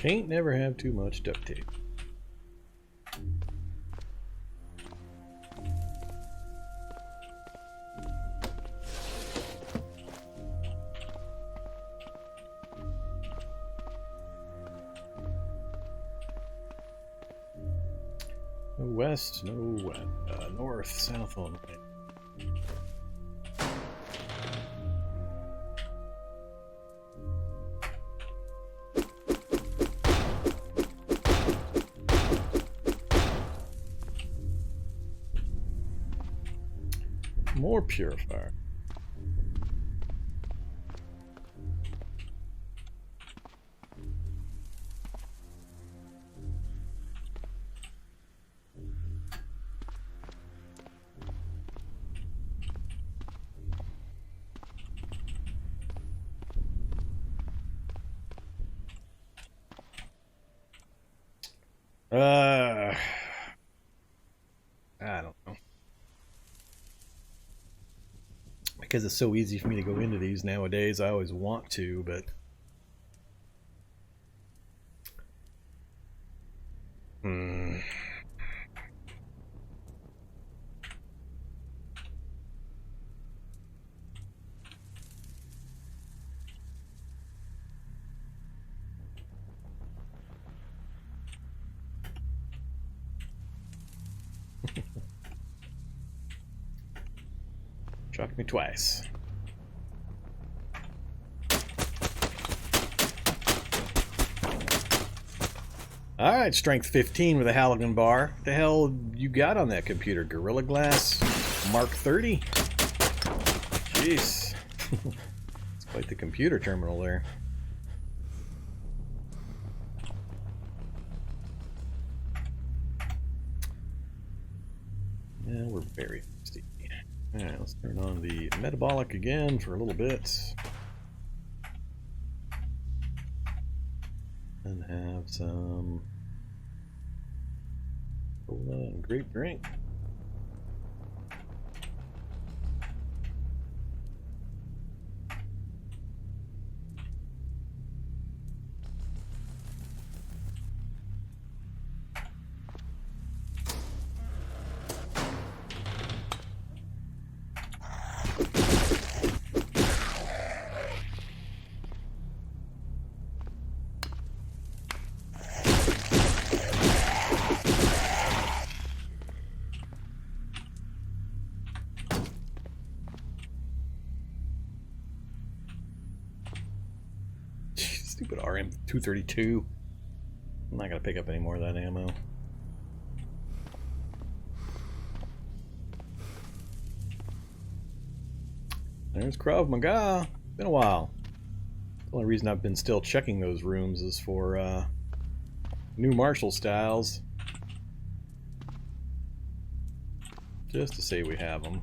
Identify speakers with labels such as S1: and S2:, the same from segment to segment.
S1: Can't never have too much duct tape. No west, no north, south only. More purifier. I don't know. Because it's so easy for me to go into these nowadays, I always want to, but shocked me twice. Alright, strength 15 with a halogen bar. What the hell you got on that computer? Gorilla Glass Mark 30? Jeez. It's quite the computer terminal there. Yeah, we're very thirsty. Alright, let's turn on the metabolic again for a little bit. And have some cola and grape drink. Stupid RM-232. I'm not going to pick up any more of that ammo. There's Krav Maga. Been a while. The only reason I've been still checking those rooms is for new martial styles. Just to say we have them.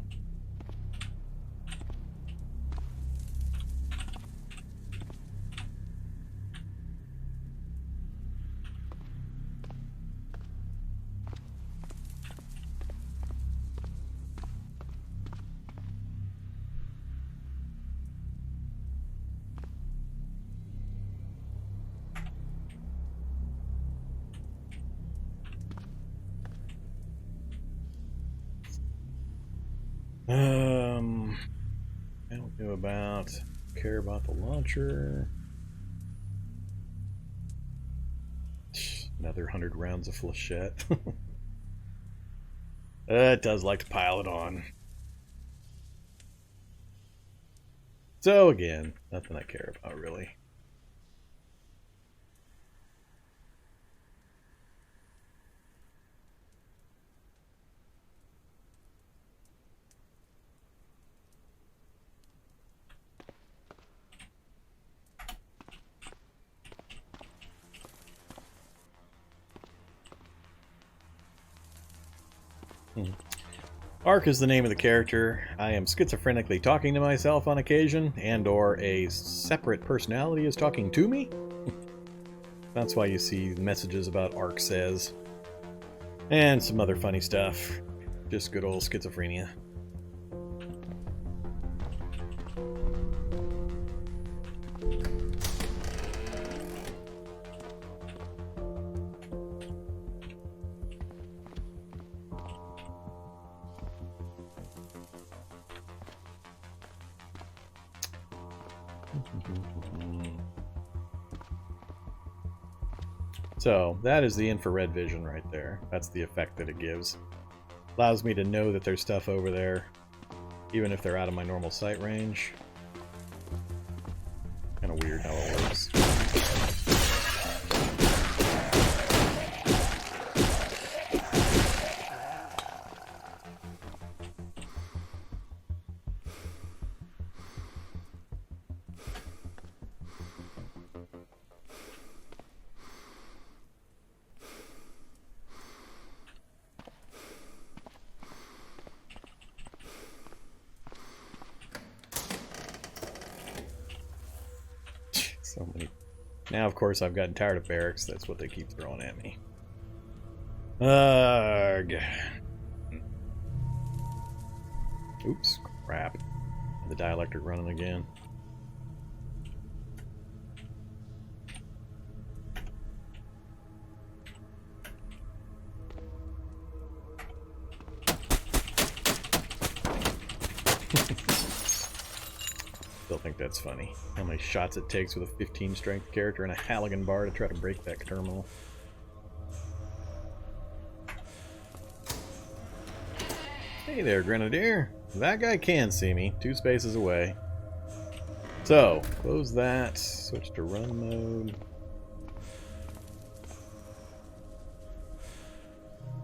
S1: I don't care about the launcher. Another 100 rounds of flechette. It does like to pile it on. So again, nothing I care about really. Ark is the name of the character. I am schizophrenically talking to myself on occasion, and or a separate personality is talking to me. That's why you see messages about Ark says. And some other funny stuff. Just good old schizophrenia. So, that is the infrared vision right there. That's the effect that it gives. Allows me to know that there's stuff over there, even if they're out of my normal sight range. Kind of weird how it works. So many. Now, of course, I've gotten tired of barracks. That's what they keep throwing at me. Ugh. Oops. Crap. The dielectric running again. Still think that's funny. How many shots it takes with a 15 strength character and a Halligan bar to try to break that terminal. Hey there, Grenadier. That guy can see me, 2 spaces away. So, close that, switch to run mode.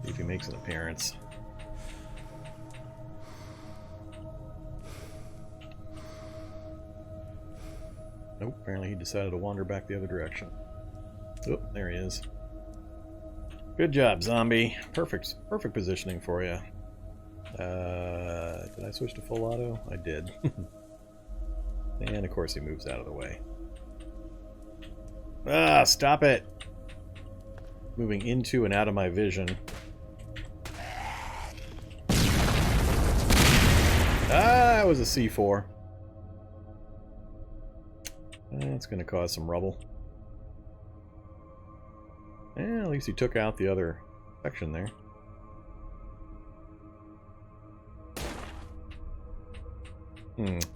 S1: See if he makes an appearance. Nope, apparently he decided to wander back the other direction. Oh, there he is. Good job, zombie. Perfect positioning for you. Did I switch to full auto? I did. And of course he moves out of the way. Ah, stop it! Moving into and out of my vision. Ah, that was a C4. That's going to cause some rubble. And at least he took out the other section there.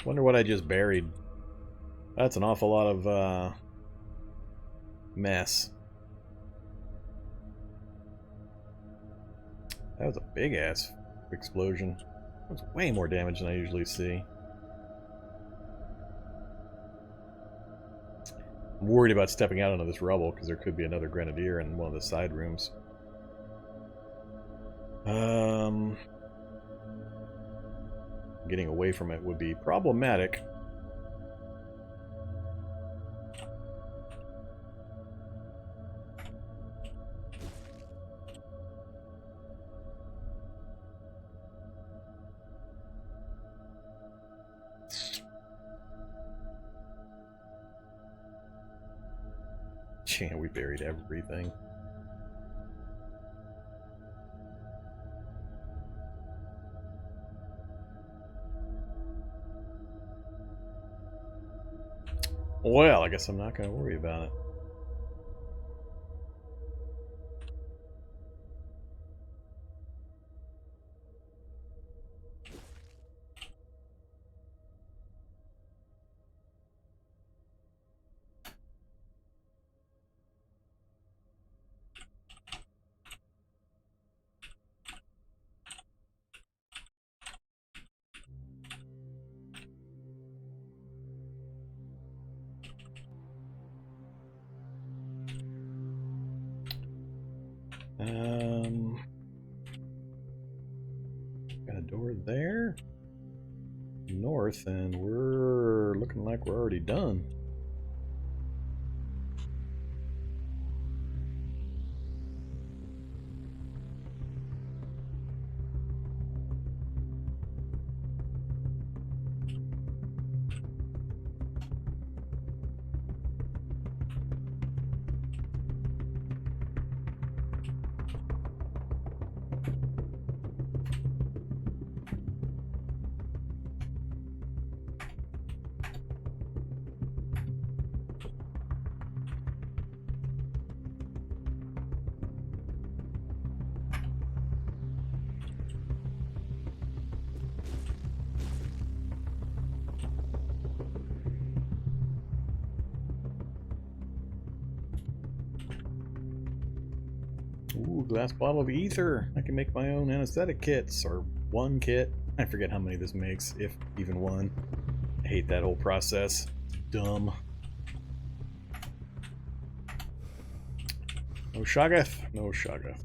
S1: Wonder what I just buried. That's an awful lot of mess. That was a big ass explosion. That was way more damage than I usually see. I'm worried about stepping out onto this rubble because there could be another grenadier in one of the side rooms. Getting away from it would be problematic. Yeah, we buried everything. Well, I guess I'm not going to worry about it. Got a door there, north, and we're looking like we're already done. Ooh, glass bottle of ether. I can make my own anesthetic kits, or one kit. I forget how many this makes, if even one. I hate that whole process. Dumb. No Shoggoth. No Shoggoth.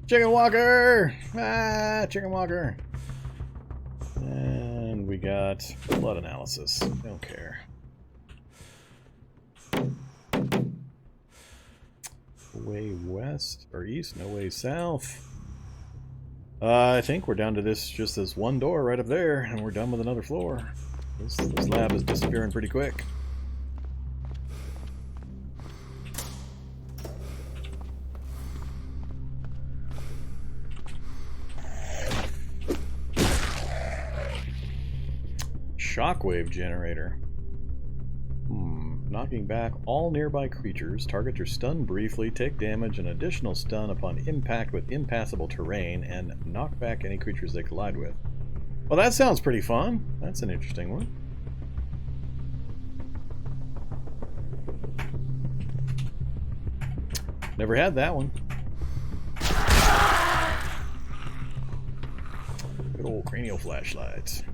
S1: Chicken Walker! Ah, Chicken Walker! And we got blood analysis. Don't care. Way west or east, no way south. I think we're down to just this one door right up there, and we're done with another floor. This lab is disappearing pretty quick. Shockwave generator. Knocking back all nearby creatures. Targets are stunned briefly, take damage, an additional stun upon impact with impassable terrain, and knock back any creatures they collide with. Well, that sounds pretty fun. That's an interesting one. Never had that one. Good old cranial flashlights.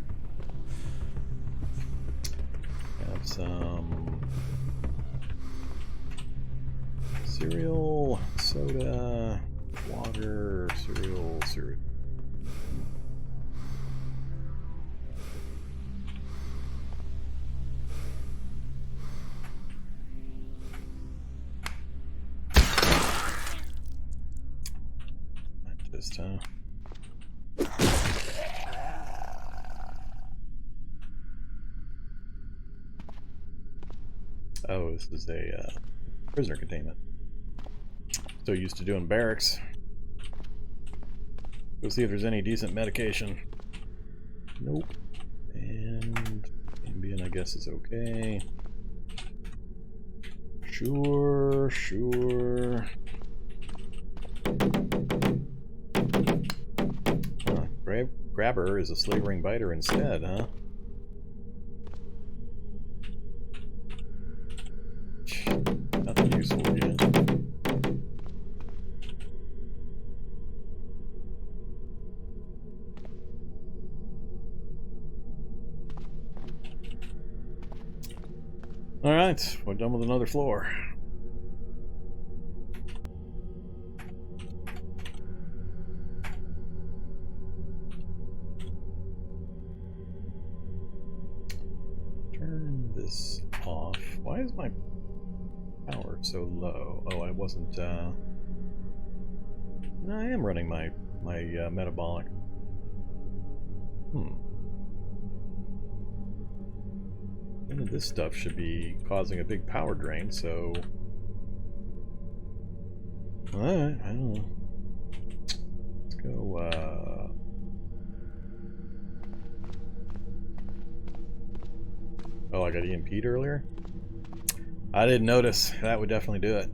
S1: Have some cereal, soda, water, cereal. Not this time. Oh, this is a prisoner containment. So used to doing barracks. Go see if there's any decent medication. Nope. And Ambien, I guess, is okay. Sure. Grabber is a slavering biter instead, huh? Nothing useful yet. Alright, we're done with another floor. Turn this off. Why is my power so low? Oh, I wasn't, I am running my metabolic. None of this stuff should be causing a big power drain, so... Alright, I don't know. Let's go, Oh, I got EMP'd earlier? I didn't notice. That would definitely do it.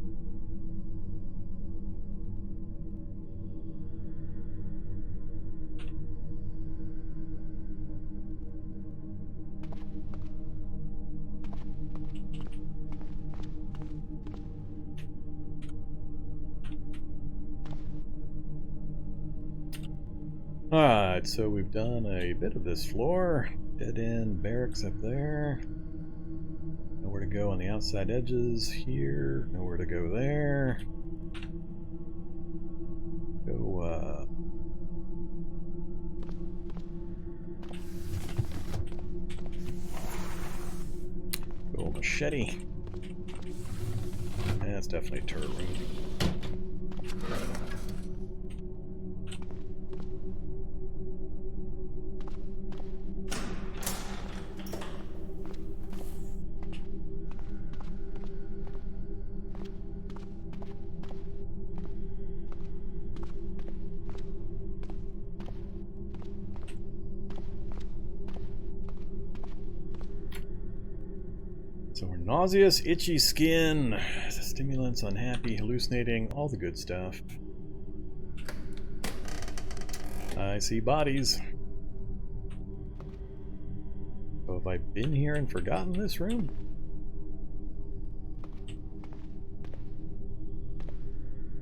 S1: Alright, so we've done a bit of this floor. Dead end barracks up there. Nowhere to go on the outside edges here. Nowhere to go there. Go, Go machete. That's definitely a turret room. So we're nauseous, itchy skin, stimulants, unhappy, hallucinating, all the good stuff. I see bodies. So have I been here and forgotten this room?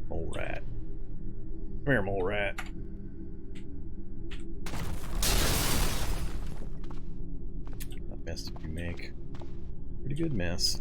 S1: Mole rat. Come here, mole rat. What mess did you make? Pretty good mess.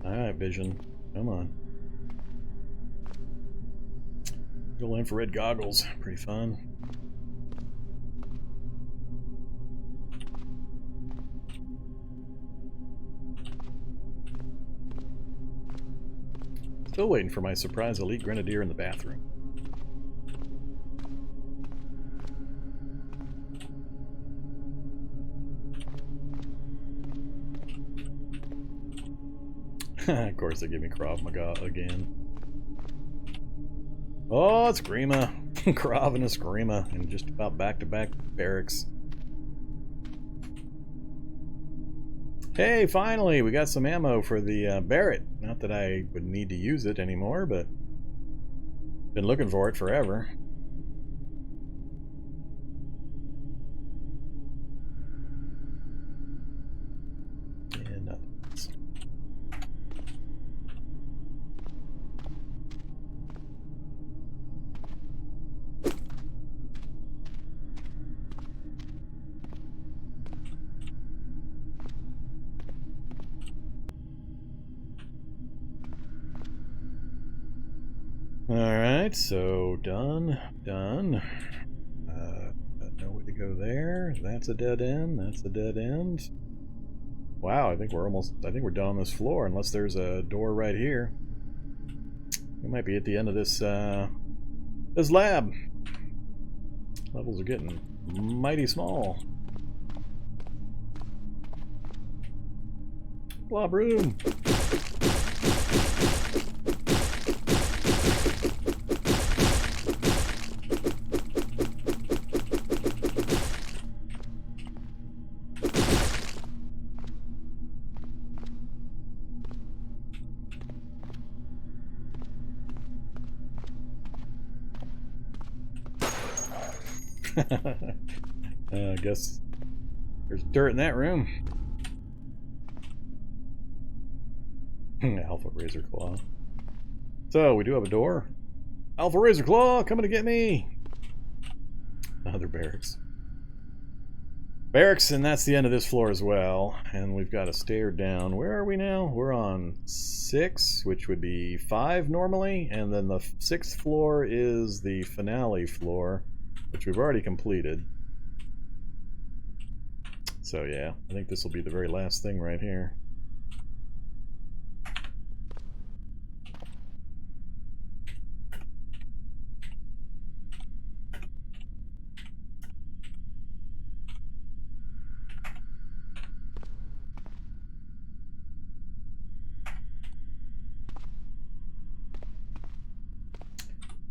S1: Alright, Vision. Come on. Little infrared goggles. Pretty fun. Still waiting for my surprise elite grenadier in the bathroom. Of course they give me Krav Maga again. Oh, it's Grima. Krav and a Screama and just about back-to-back barracks. Hey, finally, we got some ammo for the Barrett. Not that I would need to use it anymore, but been looking for it forever. And nothing else. Alright, so done. No way to go there. That's a dead end. That's a dead end. Wow, I think we're done on this floor, unless there's a door right here. We might be at the end of this this lab. Levels are getting mighty small. Blob room. I guess there's dirt in that room. Alpha Razor Claw. So, we do have a door. Alpha Razor Claw, coming to get me! Another barracks. Barracks, and that's the end of this floor as well. And we've got a stair down. Where are we now? We're on 6, which would be 5 normally. And then the 6th floor is the finale floor, which we've already completed. So yeah, I think this will be the very last thing right here.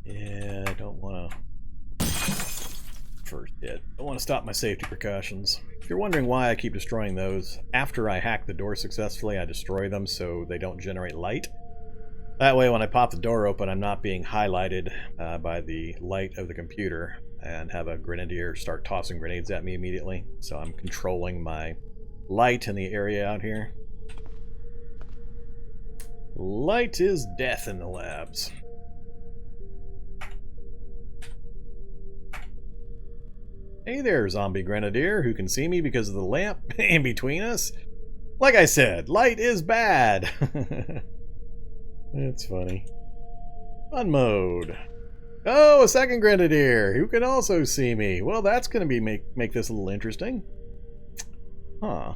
S1: Yeah, I don't want to first hit. I want to stop my safety precautions. If you're wondering why I keep destroying those, after I hack the door successfully, I destroy them so they don't generate light. That way, when I pop the door open, I'm not being highlighted by the light of the computer and have a grenadier start tossing grenades at me immediately. So I'm controlling my light in the area out here. Light is death in the labs. Hey there, zombie grenadier, who can see me because of the lamp in between us. Like I said, light is bad. That's funny. Fun mode. Oh, a second grenadier who can also see me. Well, that's going to be make this a little interesting. Huh.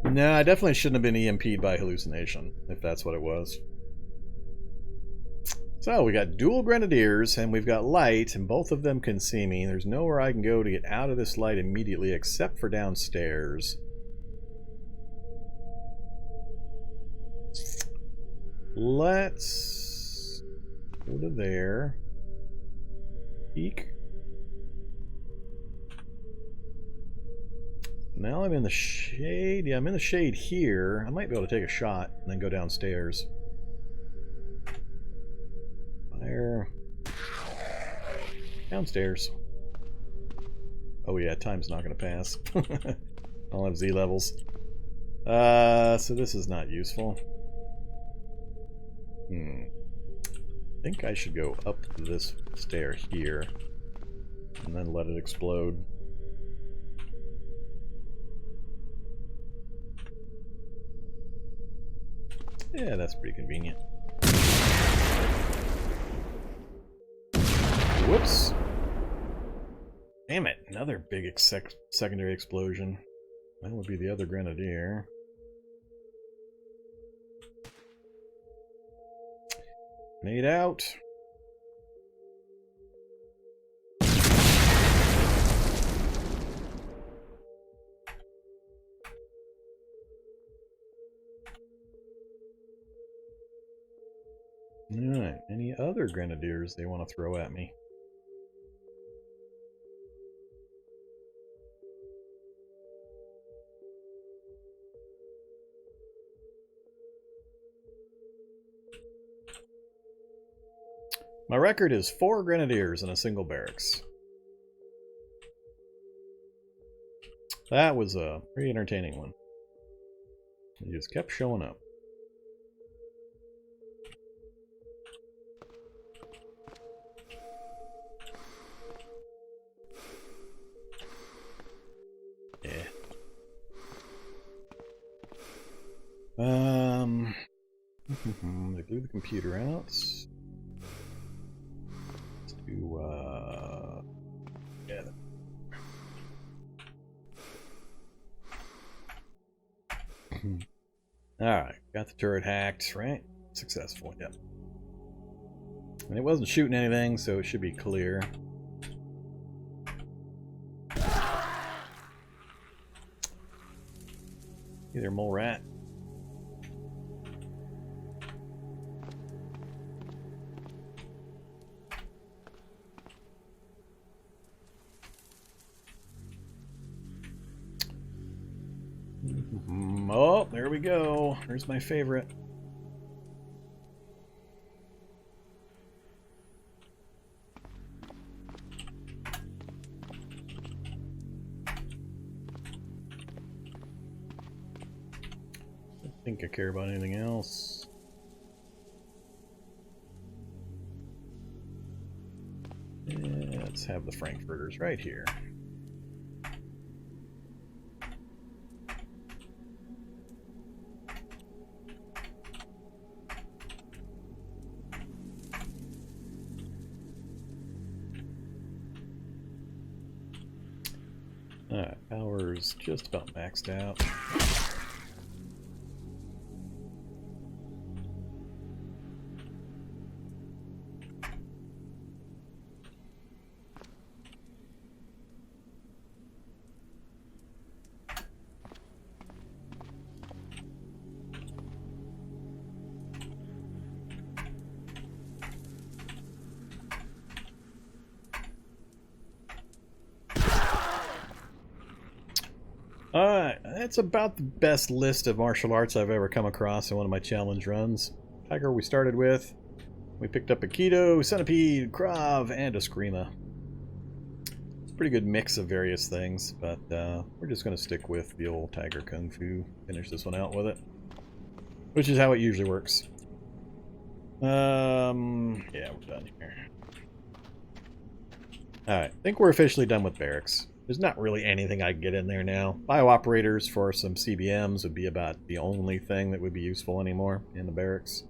S1: No, I definitely shouldn't have been EMP'd by hallucination, if that's what it was. So, we got dual grenadiers, and we've got light, and both of them can see me. There's nowhere I can go to get out of this light immediately except for downstairs. Let's go to there. Peek. Now I'm in the shade. Yeah, I'm in the shade here. I might be able to take a shot and then go downstairs. Fire. Downstairs. Oh yeah, time's not going to pass. I'll have Z levels. So this is not useful. I think I should go up this stair here and then let it explode. Yeah, that's pretty convenient. Whoops. Damn it, another big secondary explosion. That would be the other grenadier. Made out. Alright, any other grenadiers they want to throw at me? My record is 4 grenadiers in a single barracks. That was a pretty entertaining one. He just kept showing up. Yeah. They blew the computer out. Let's do, yeah. Alright, got the turret hacked, right? Successful, yep. And it wasn't shooting anything, so it should be clear. Hey there, mole rat. Oh, there we go. There's my favorite. I don't think I care about anything else. Yeah, let's have the Frankfurters right here. Alright, power's just about maxed out. Alright, that's about the best list of martial arts I've ever come across in one of my challenge runs. Tiger we started with. We picked up Aikido, Centipede, Krav, and Eskrima. It's a pretty good mix of various things, but we're just going to stick with the old Tiger Kung Fu. Finish this one out with it. Which is how it usually works. Yeah, we're done here. Alright, I think we're officially done with barracks. There's not really anything I can get in there now. Bio-operators for some CBMs would be about the only thing that would be useful anymore in the barracks.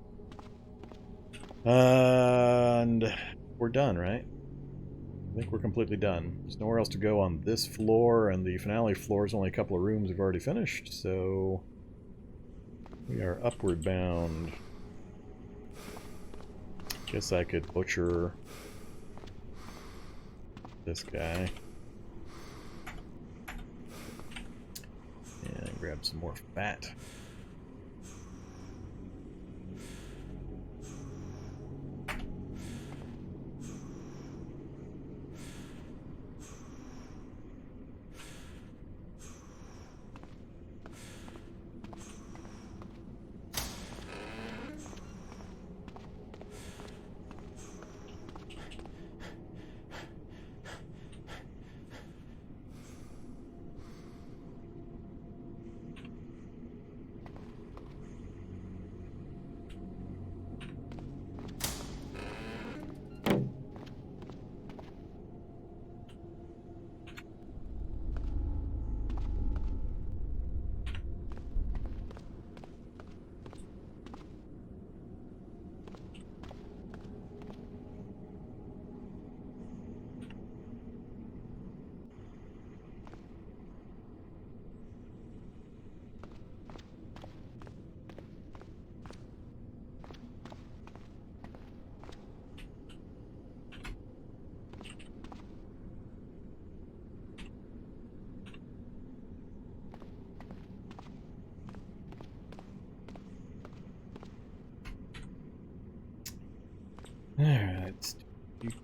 S1: And we're done, right? I think we're completely done. There's nowhere else to go on this floor, and the finale floor is only a couple of rooms we've already finished, so we are upward bound. Guess I could butcher this guy. And grab some more fat.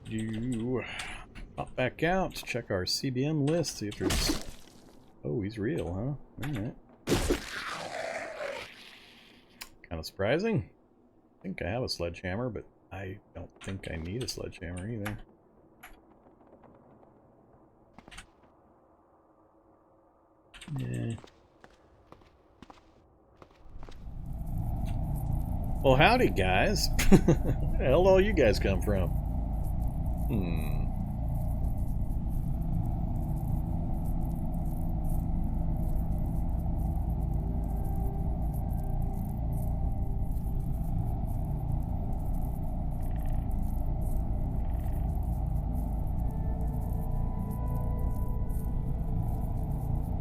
S1: You pop back out, check our CBM list, see if there's... Oh, he's real, huh? Alright. Kind of surprising. I think I have a sledgehammer, but I don't think I need a sledgehammer either. Yeah. Well, howdy, guys. Where the hell all you guys come from?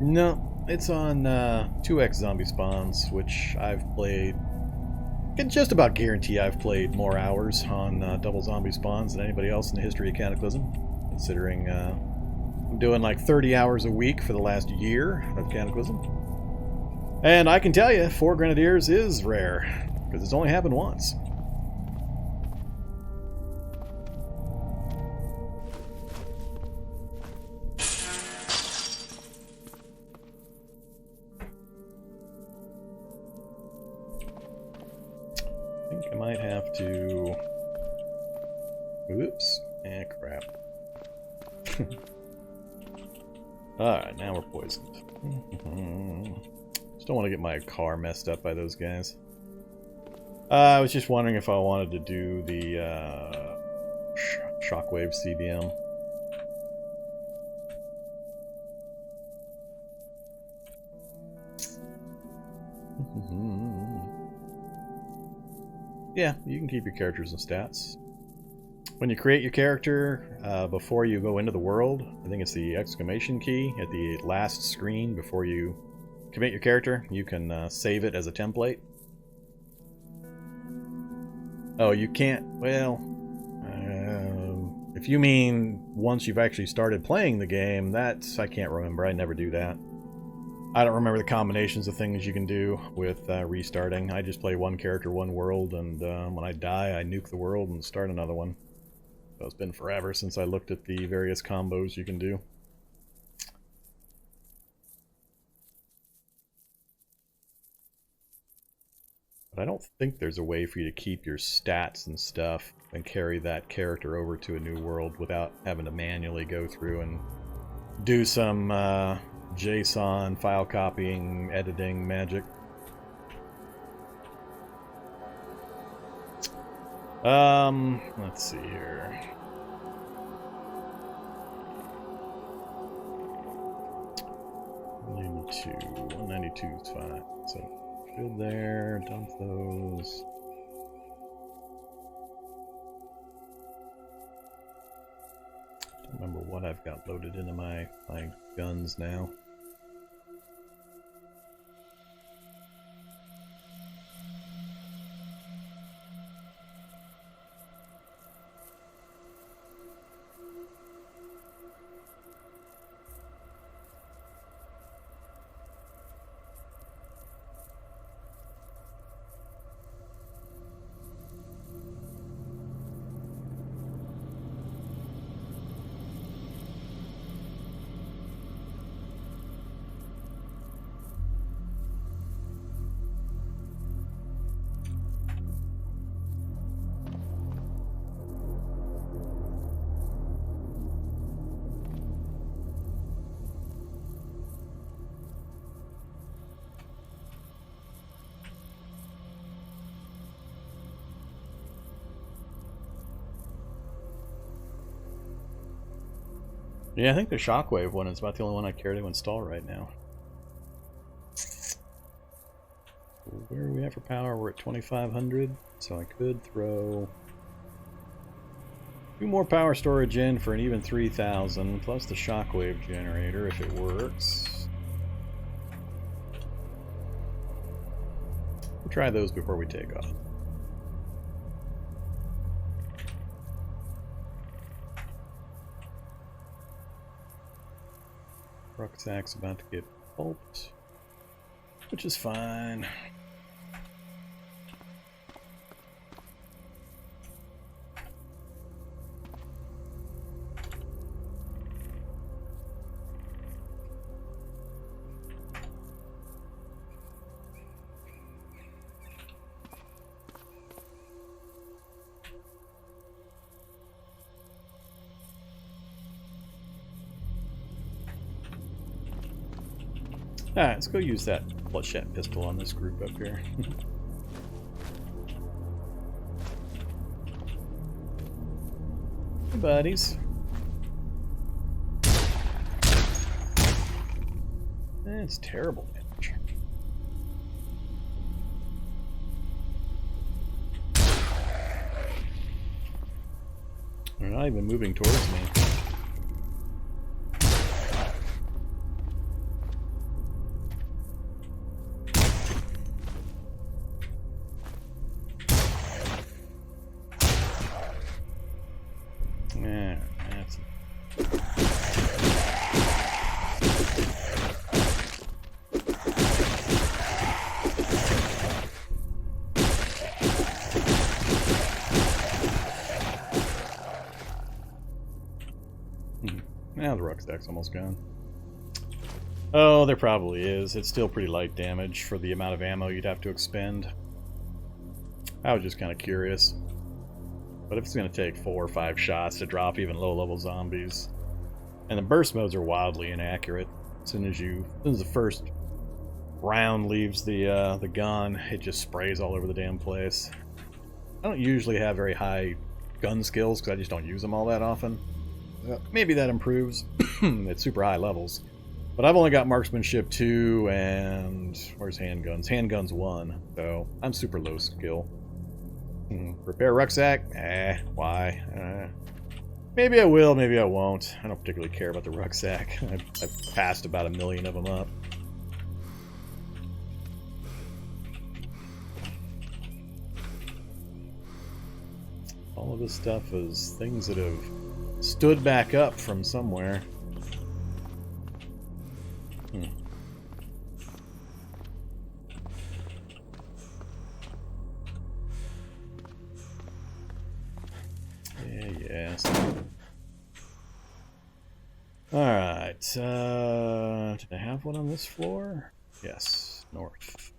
S1: No, it's on 2x zombie spawns, which I've played. I can just about guarantee I've played more hours on double zombie spawns than anybody else in the history of Cataclysm, considering I'm doing like 30 hours a week for the last year of Cataclysm. And I can tell you, 4 Grenadiers is rare, because it's only happened once. I might have to... Oops. Crap. Alright, now we're poisoned. Just don't want to get my car messed up by those guys. I was just wondering if I wanted to do the Shockwave CBM. Yeah, you can keep your characters and stats. When you create your character, before you go into the world, I think it's the exclamation key at the last screen before you commit your character, you can save it as a template. Oh, you can't, well, if you mean once you've actually started playing the game, that's, I can't remember, I never do that. I don't remember the combinations of things you can do with restarting. I just play one character, one world, and when I die, I nuke the world and start another one. So it's been forever since I looked at the various combos you can do. But I don't think there's a way for you to keep your stats and stuff and carry that character over to a new world without having to manually go through and do some JSON, file copying, editing magic. Let's see here. $192. 192 is fine. So good there, dump those. Don't remember what I've got loaded into my guns now. Yeah, I think the Shockwave one is about the only one I care to install right now. Where are we at for power? We're at 2500, so I could throw 2 more power storage in for an even 3000, plus the Shockwave generator if it works. We'll try those before we take off. Rucksack's about to get pulped, which is fine. Alright, let's go use that bloodshot pistol on this group up here. Hey, buddies. That's terrible damage. They're not even moving towards me. Yeah, that's... Now the rucksack's almost gone. Oh, there probably is. It's still pretty light damage for the amount of ammo you'd have to expend. I was just kind of curious. But if it's going to take 4 or 5 shots to drop even low-level zombies... And the burst modes are wildly inaccurate. As soon as the first round leaves the gun, it just sprays all over the damn place. I don't usually have very high gun skills because I just don't use them all that often. Maybe that improves at super high levels. But I've only got marksmanship 2 and... Where's handguns? Handguns 1. So I'm super low skill. Repair rucksack? Why? Maybe I will, maybe I won't. I don't particularly care about the rucksack. I've passed about 1 million of them up. All of this stuff is things that have stood back up from somewhere. Yes. Alright, did I have one on this floor? Yes, north.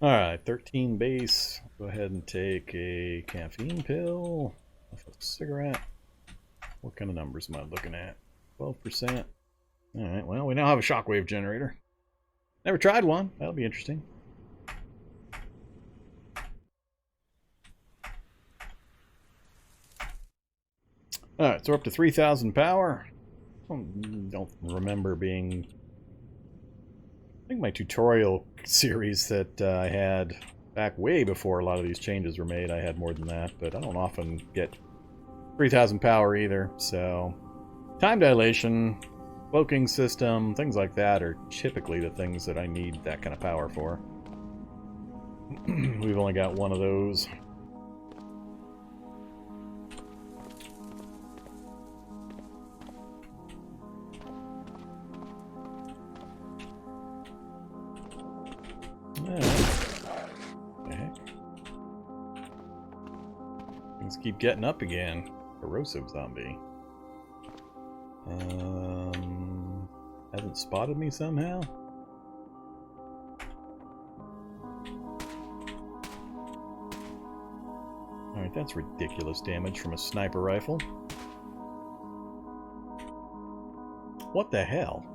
S1: Alright, 13 base. Go ahead and take a caffeine pill, a cigarette. What kind of numbers am I looking at? 12%. Alright, well, we now have a shockwave generator. Never tried one. That'll be interesting. Alright, so we're up to 3,000 power. Don't remember being... I think my tutorial series that I had back way before a lot of these changes were made, I had more than that, but I don't often get 3,000 power either, so... Time dilation, cloaking system, things like that are typically the things that I need that kind of power for. We've only got one of those. What the heck? Things keep getting up again. Corrosive zombie. Hasn't spotted me somehow? Alright, that's ridiculous damage from a sniper rifle. What the hell?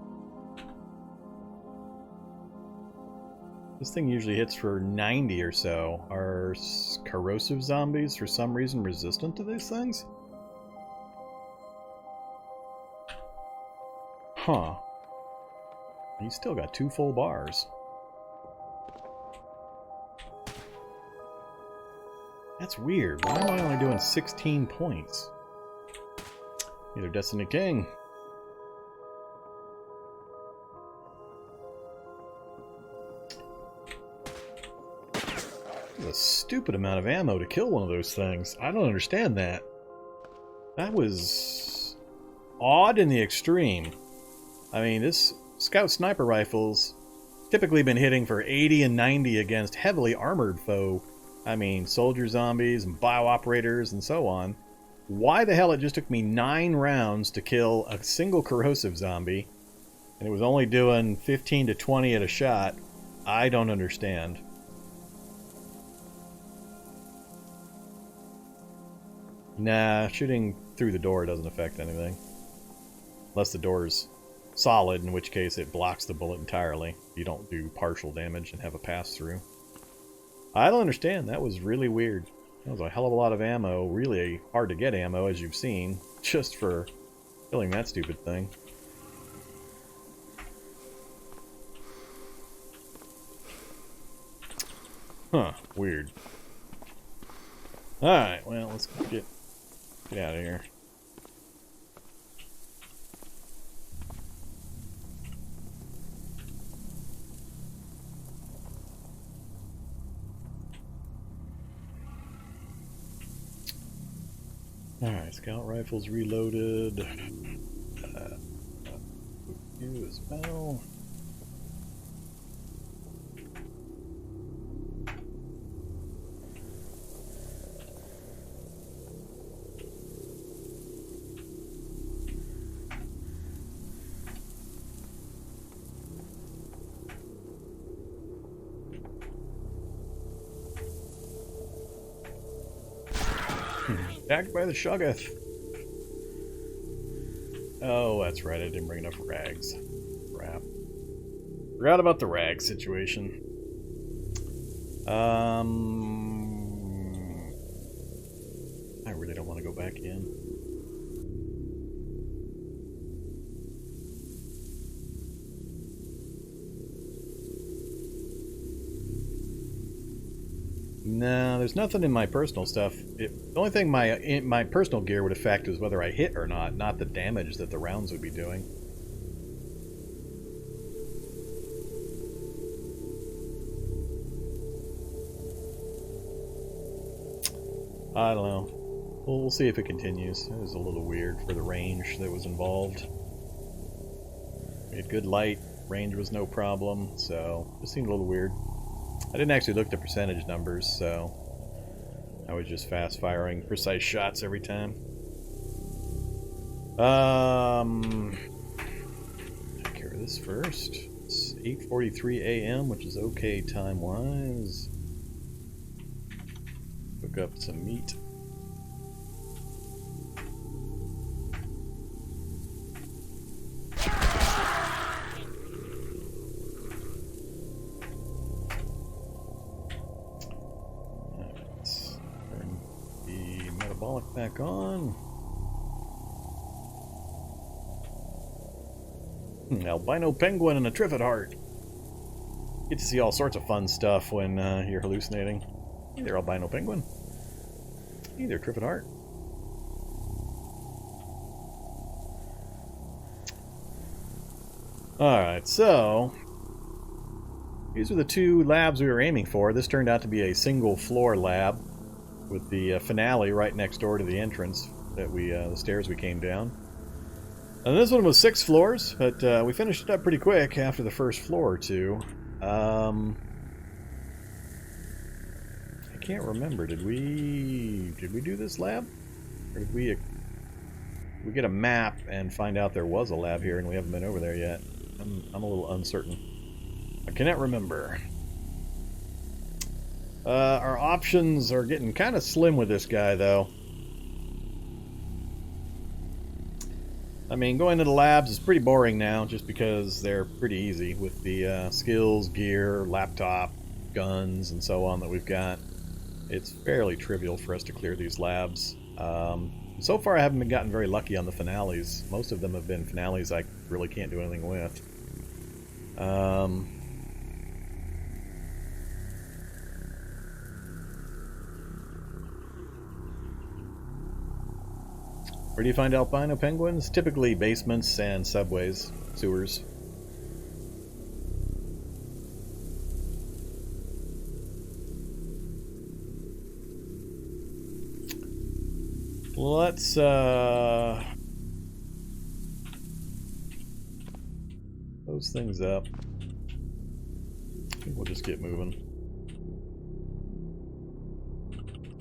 S1: This thing usually hits for 90 or so. Are corrosive zombies for some reason resistant to these things? Huh. He's still got 2 full bars. That's weird. Why am I only doing 16 points? Either Destiny King. That's a stupid amount of ammo to kill one of those things. I don't understand that. That was odd in the extreme. I mean, this Scout Sniper Rifle's typically been hitting for 80 and 90 against heavily armored foe. I mean, soldier zombies and bio-operators and so on. Why the hell it just took me 9 rounds to kill a single corrosive zombie, and it was only doing 15 to 20 at a shot, I don't understand. Nah, shooting through the door doesn't affect anything. Unless the door's solid, in which case it blocks the bullet entirely. You don't do partial damage and have a pass-through. I don't understand. That was really weird. That was a hell of a lot of ammo. Really hard to get ammo, as you've seen, just for killing that stupid thing. Huh, weird. Alright, well, let's get out of here. Alright, scout rifles reloaded. You as well. Attacked by the Shoggoth. Oh, that's right. I didn't bring enough rags. Crap. Forgot about the rag situation. I really don't want to go back in. No, there's nothing in my personal stuff. The only thing my personal gear would affect is whether I hit or not the damage that the rounds would be doing. I don't know. We'll see if it continues. It was a little weird for the range that was involved. We had good light, range was no problem, so it seemed a little weird. I didn't actually look at the percentage numbers, so I was just fast firing precise shots every time. Take care of this first. It's 8:43 a.m., which is okay time-wise. Cook up some meat. Back on. Albino penguin and a Triffid heart. Get to see all sorts of fun stuff when you're hallucinating. Hey there, albino penguin. Hey there, Triffid heart. Alright, so these are the two labs we were aiming for. This turned out to be a single floor lab, with the finale right next door to the entrance that the stairs we came down. And this one was 6 floors, but we finished it up pretty quick after the first floor or two. I can't remember. Did we do this lab, or did we get a map and find out there was a lab here and we haven't been over there yet? I'm a little uncertain. I cannot remember. Our options are getting kind of slim with this guy, though. I mean, going to the labs is pretty boring now, just because they're pretty easy with the skills, gear, laptop, guns, and so on that we've got. It's fairly trivial for us to clear these labs. So far, I haven't gotten very lucky on the finales. Most of them have been finales I really can't do anything with. Where do you find albino penguins? Typically basements and subways, sewers. Let's close things up. I think we'll just get moving.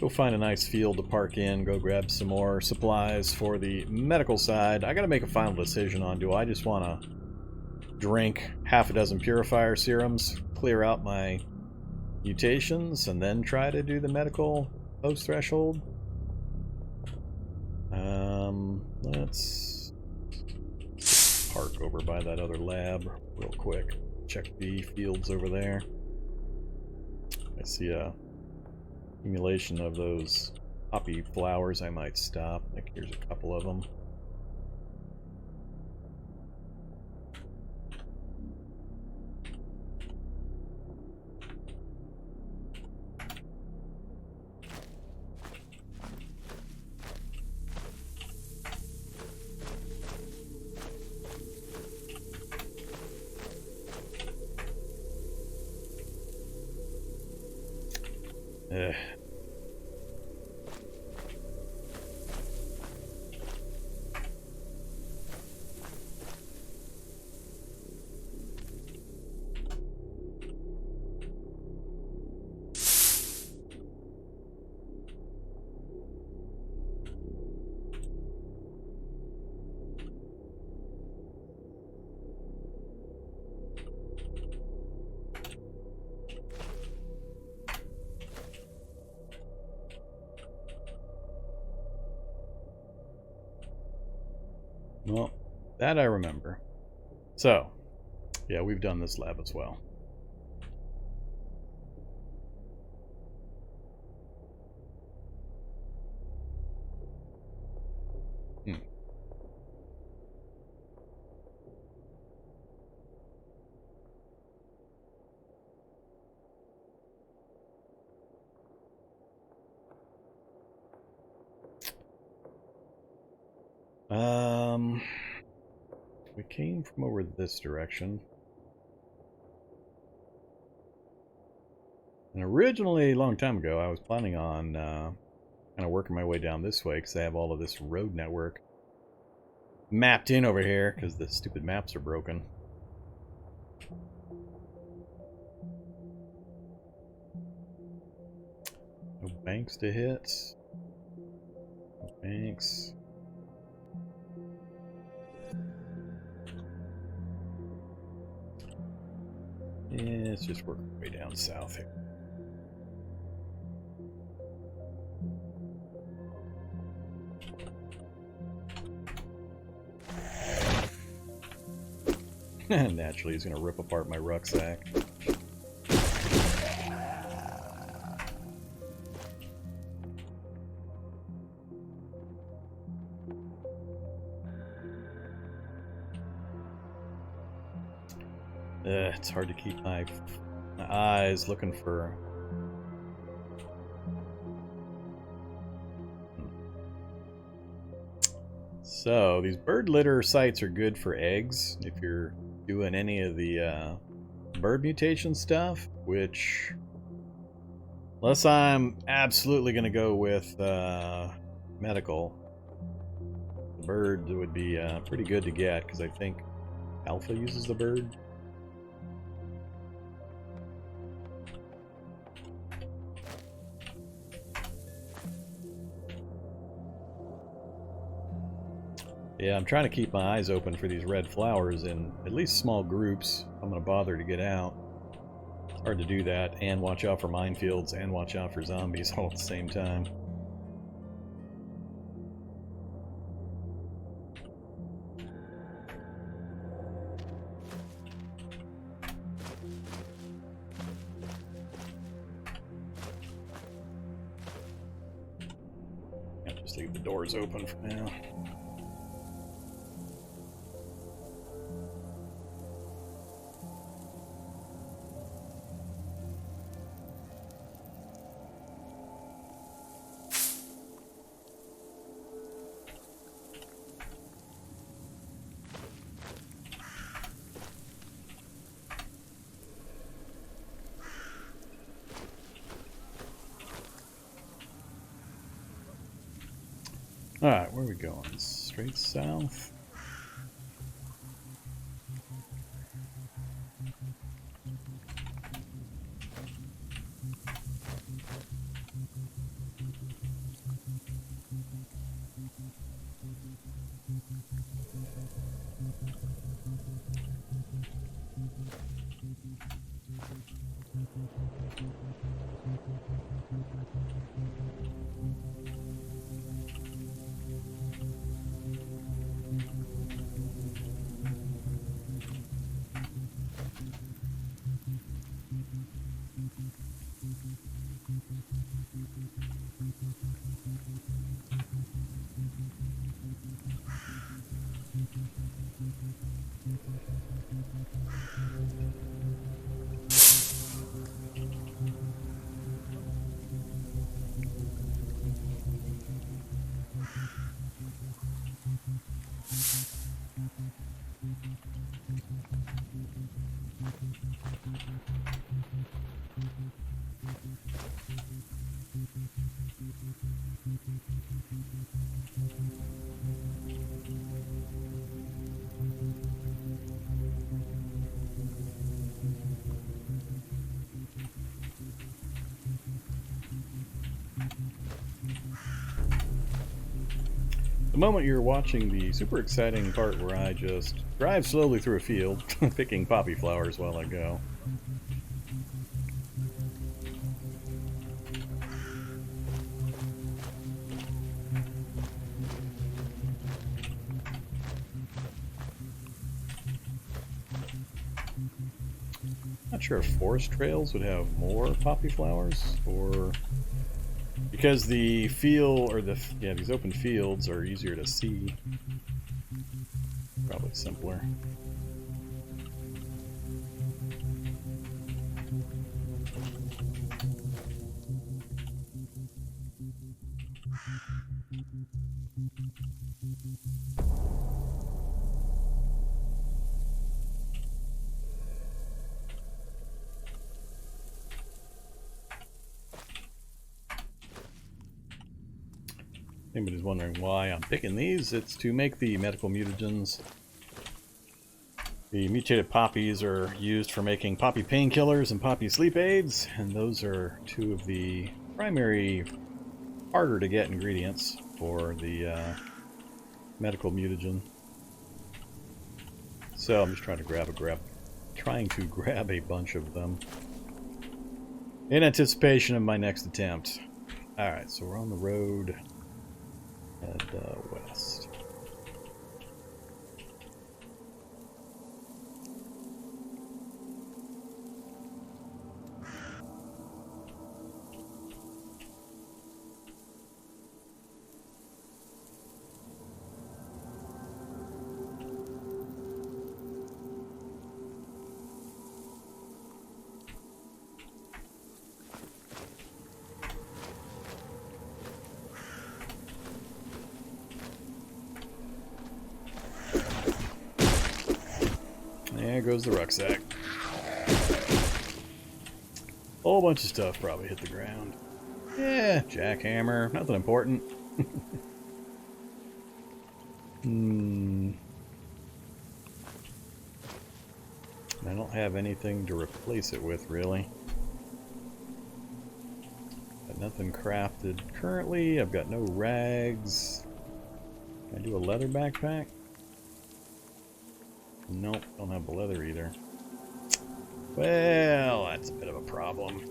S1: Go find a nice field to park in, go grab some more supplies for the medical side. I gotta make a final decision on, do I just want to drink half a dozen purifier serums, clear out my mutations, and then try to do the medical post-threshold? Let's park over by that other lab real quick. Check the fields over there. I see a accumulation of those poppy flowers. I might stop. I think here's a couple of them. Ugh. Well, that I remember. So, yeah, we've done this lab as well. We came from over this direction. And originally, a long time ago, I was planning on kind of working my way down this way because I have all of this road network mapped in over here because the stupid maps are broken. No banks to hit. No banks. Yeah, let's just work our way down south here. Naturally, he's going to rip apart my rucksack. It's hard to keep my eyes looking for... So, these bird litter sites are good for eggs if you're doing any of the bird mutation stuff, which, unless I'm absolutely going to go with medical, the bird would be pretty good to get, because I think Alpha uses the bird. Yeah, I'm trying to keep my eyes open for these red flowers in at least small groups. I'm going to bother to get out. It's hard to do that and watch out for minefields and watch out for zombies all at the same time. I'll just leave the doors open for now. Alright, where are we going? Straight south? The moment you're watching the super exciting part where I just drive slowly through a field, picking poppy flowers while I go. Not sure if forest trails would have more poppy flowers, or because the field, or these open fields are easier to see. Probably simpler. Anybody's wondering why I'm picking these, it's to make the medical mutagens. The mutated poppies are used for making poppy painkillers and poppy sleep aids, and those are two of the primary harder to get ingredients for the medical mutagen. So I'm just trying to grab a bunch of them in anticipation of my next attempt. Alright, so we're on the road. Head west. There goes the rucksack. Whole bunch of stuff probably hit the ground. Yeah, jackhammer, nothing important. I don't have anything to replace it with, really. Got nothing crafted currently. I've got no rags. Can I do a leather backpack? Nope, don't have the leather either. Well, that's a bit of a problem.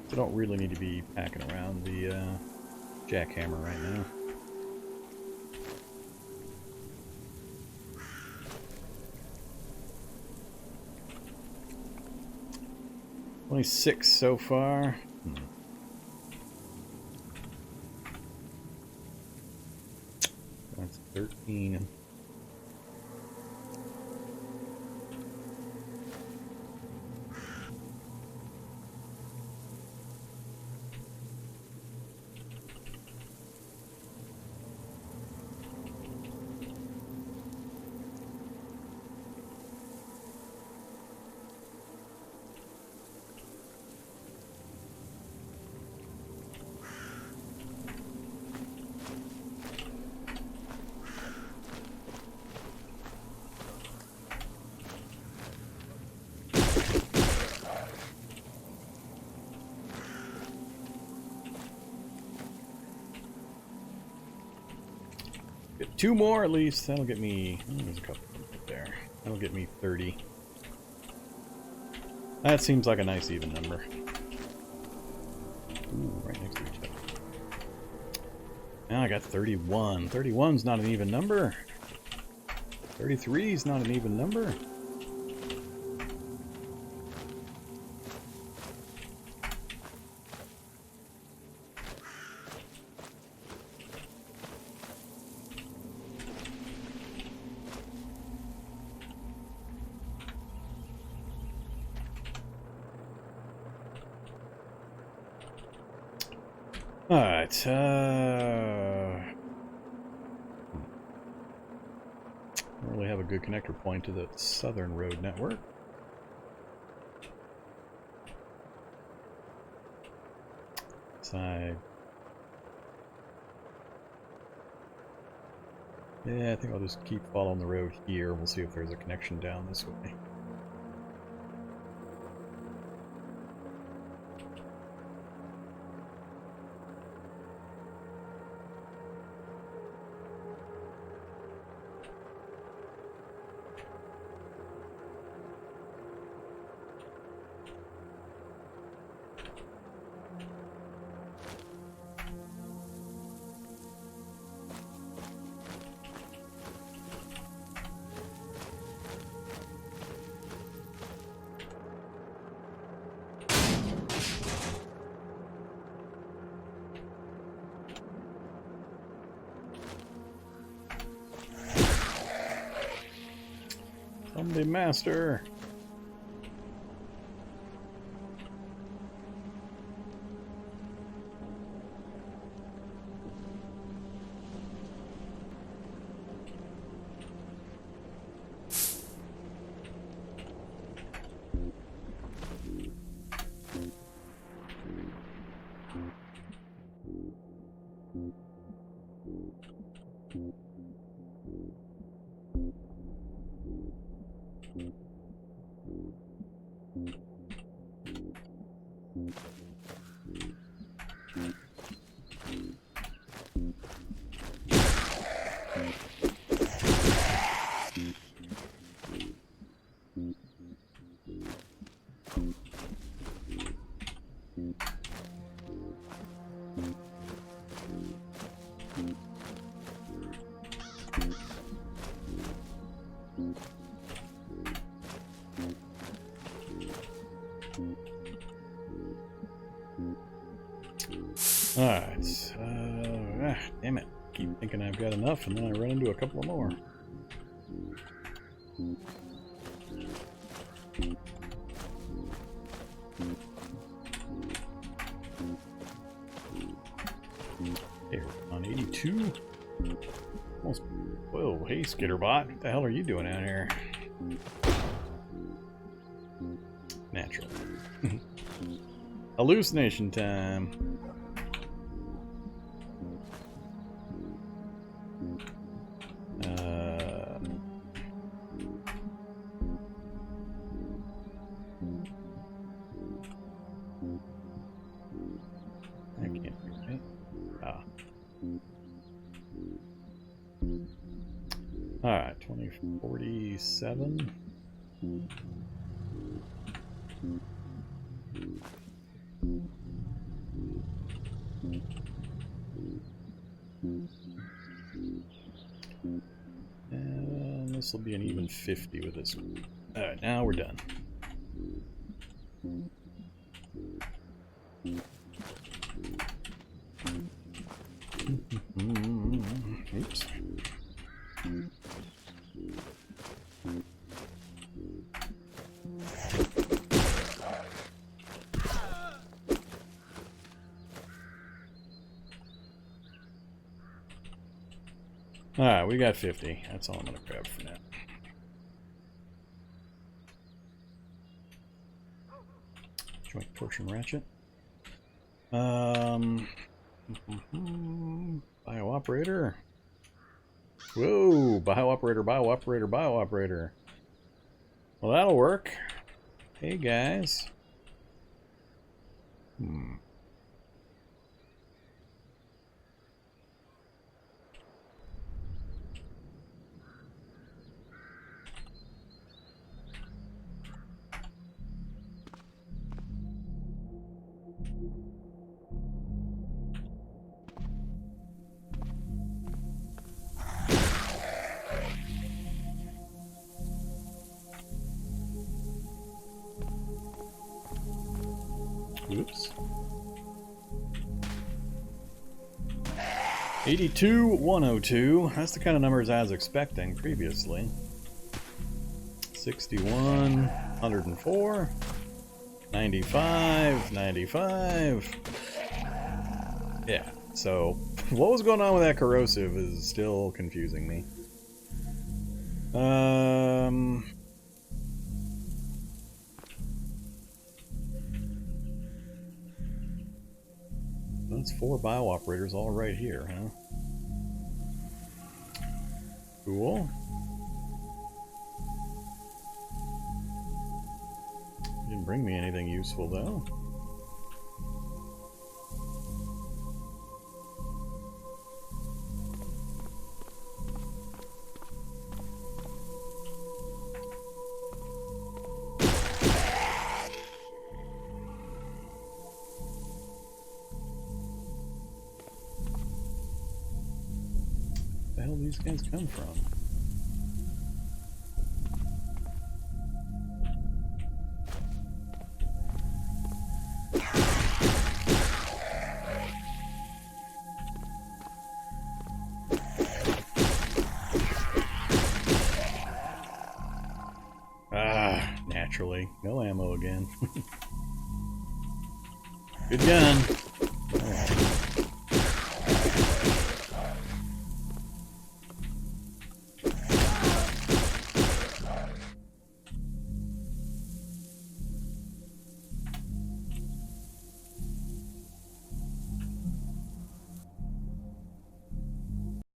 S1: I don't really need to be packing around the jackhammer right now. Only 6 so far. That's 13. 2 more at least. That'll get me... Oh, there's a couple right there. That'll get me 30. That seems like a nice even number. Ooh, right next to each other. Now I got 31. 31's not an even number. 33's not an even number. Alright, don't really have a good connector point to the southern road network. Side. Yeah, I think I'll just keep following the road here. We'll see if there's a connection down this way. Zombie master. Alright, damn it. Keep thinking I've got enough, and then I run into a couple more. Hey, we're on 82. Almost. Whoa, hey, Skitterbot. What the hell are you doing out here? Natural. Hallucination time. I can't read it. Ah. Alright, 2047. And this will be an even 50 with this one. Alright, now we're done. Oops. Alright, we got 50. That's all I'm going to grab for now. Joint torch and ratchet. Bio-operator. Whoa! Bio-operator, bio-operator, bio-operator. Well, that'll work. Hey, guys. Oops. 82-102. That's the kind of numbers I was expecting previously. 61, 104, 95, 95. Yeah, so what was going on with that corrosive is still confusing me. That's 4 bio-operators all right here, huh? Cool. Didn't bring me anything useful, though. Where the hell do these guys come from? Naturally. No ammo again. Good gun.